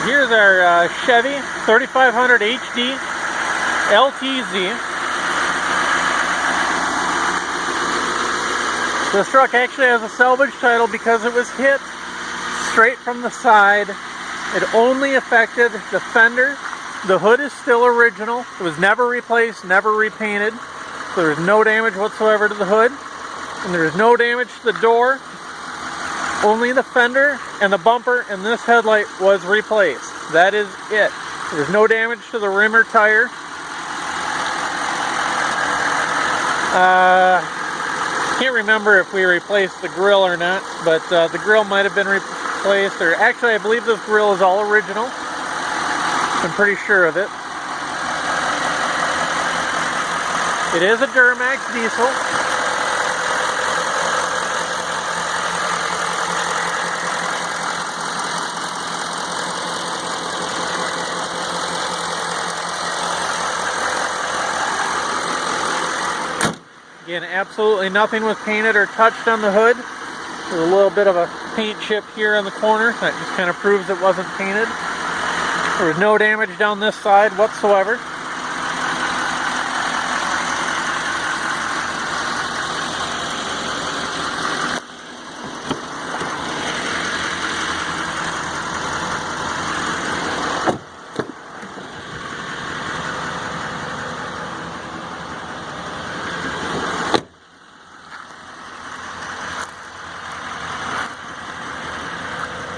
Here's our Chevy 3500 HD LTZ. This truck actually has a salvage title because it was hit straight from the side. It only affected the fender. The hood is still original. It was never replaced, never repainted. So there's no damage whatsoever to the hood. And there's no damage to the door. Only the fender and the bumper and this headlight was replaced. That is it. There's no damage to the rim or tire. Can't remember if we replaced the grill or not, but the grill might have been replaced, or actually I believe this grill is all original. I'm pretty sure of it. It is a Duramax diesel. Again, absolutely nothing was painted or touched on the hood. There's a little bit of a paint chip here on the corner. That just kind of proves it wasn't painted. There was no damage down this side whatsoever.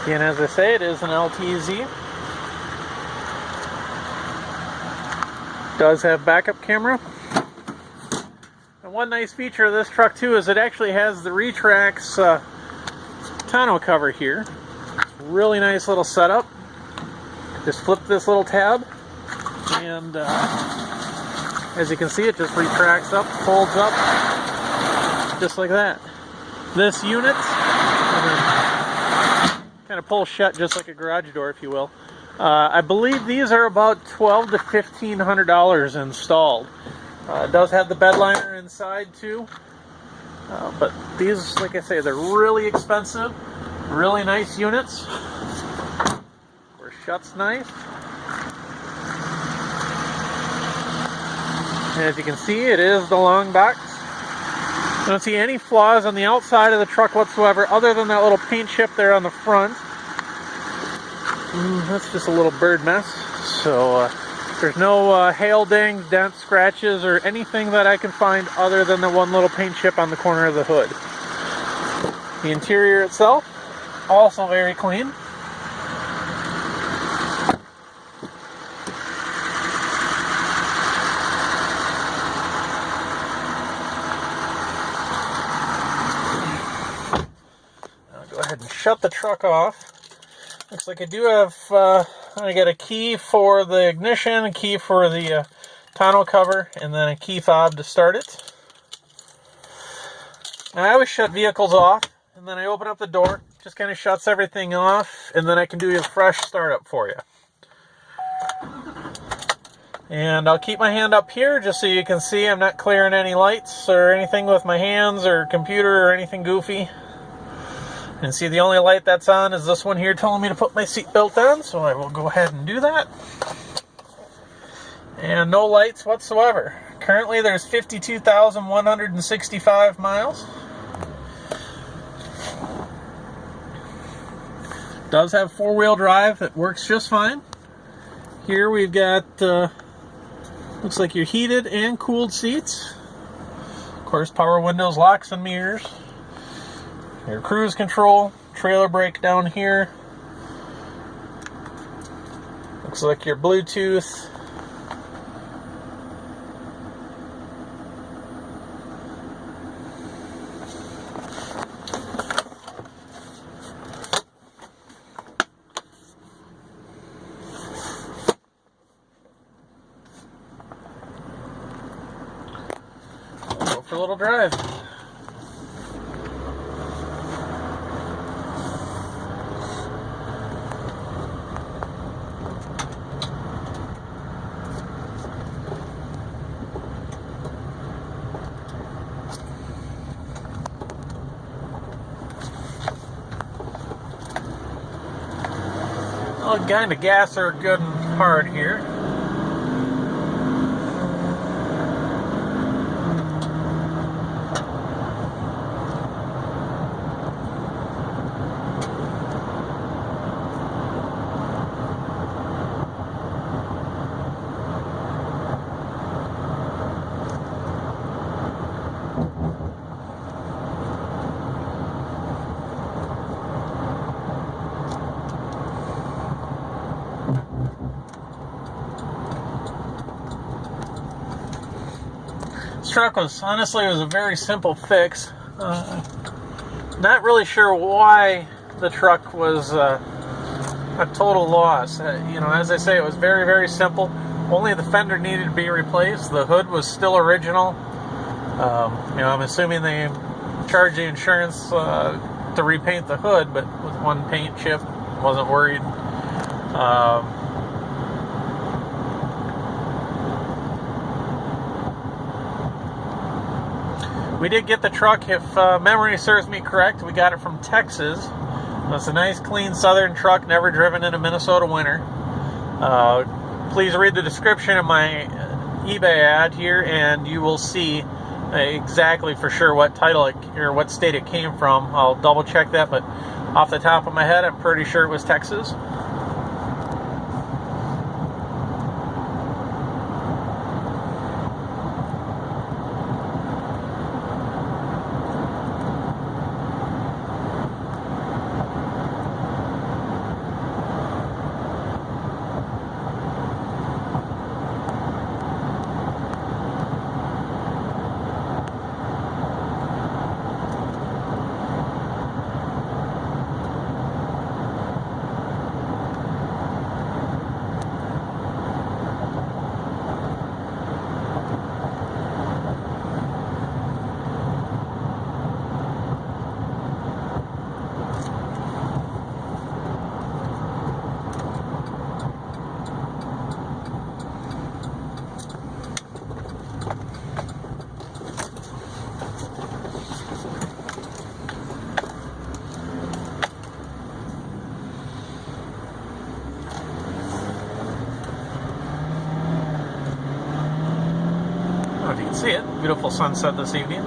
Again, as I say, it is an LTZ. Does have backup camera. And one nice feature of this truck too is it actually has the Retrax tonneau cover here. It's a really nice little setup. Just flip this little tab and as you can see, it just retracts up, folds up, just like that. This unit kind of pulls shut just like a garage door, if you will. I believe these are about $1,200 to $1,500 installed. It does have the bed liner inside too, but these, like I say, they're really expensive, really nice units. Where shut's nice. And as you can see, it is the long box. I don't see any flaws on the outside of the truck whatsoever, other than that little paint chip there on the front. That's just a little bird mess. So there's no hail dings, dents, scratches, or anything that I can find other than the one little paint chip on the corner of the hood. The interior itself, also very clean. Go ahead and shut the truck off. Looks like I do have, I got a key for the ignition, a key for the tonneau cover, and then a key fob to start it. Now, I always shut vehicles off, and then I open up the door, just kind of shuts everything off, and then I can do a fresh startup for you. And I'll keep my hand up here just so you can see I'm not clearing any lights or anything with my hands or computer or anything goofy. And see, the only light that's on is this one here telling me to put my seatbelt on, so I will go ahead and do that. And no lights whatsoever. Currently there's 52,165 miles. Does have four-wheel drive that works just fine. Here we've got, looks like your heated and cooled seats. Of course, power windows, locks and mirrors. Your cruise control, trailer brake down here. Looks like your Bluetooth. Go for a little drive. Well, kind of gas her good and hard here. This truck was, honestly, it was a very simple fix. Not really sure why the truck was a total loss. You know, as I say, it was very, very simple. Only the fender needed to be replaced. The hood was still original. You know, I'm assuming they charged the insurance to repaint the hood, but with one paint chip, wasn't worried. We did get the truck, if memory serves me correct, we got it from Texas. It's a nice, clean southern truck, never driven in a Minnesota winter. Please read the description of my eBay ad here, and you will see exactly for sure what title or what state it came from. I'll double check that, but off the top of my head, I'm pretty sure it was Texas. I don't know if you can see it. Beautiful sunset this evening.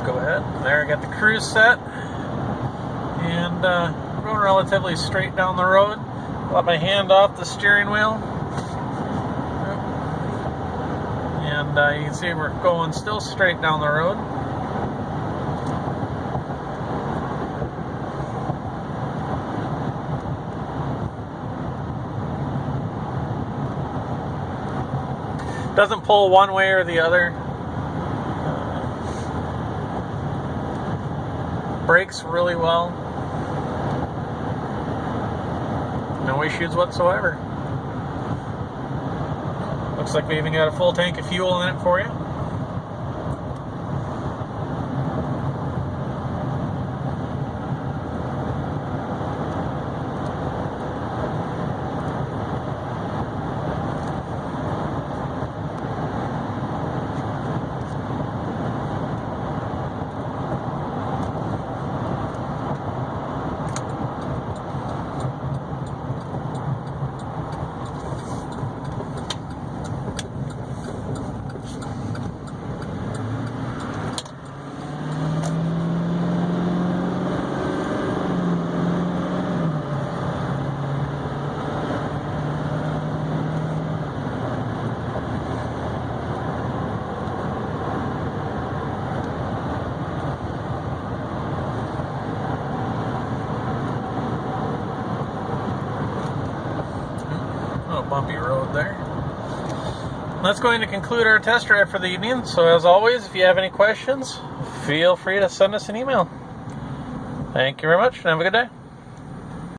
Go ahead. There, I got the cruise set. And going relatively straight down the road. Let my hand off the steering wheel. And you can see we're going still straight down the road. Doesn't pull one way or the other. Brakes really well. No issues whatsoever. Looks like we even got a full tank of fuel in it for you. Bumpy road there. That's going to conclude our test drive for the evening. So as always, if you have any questions, feel free to send us an email. Thank you very much and have a good day.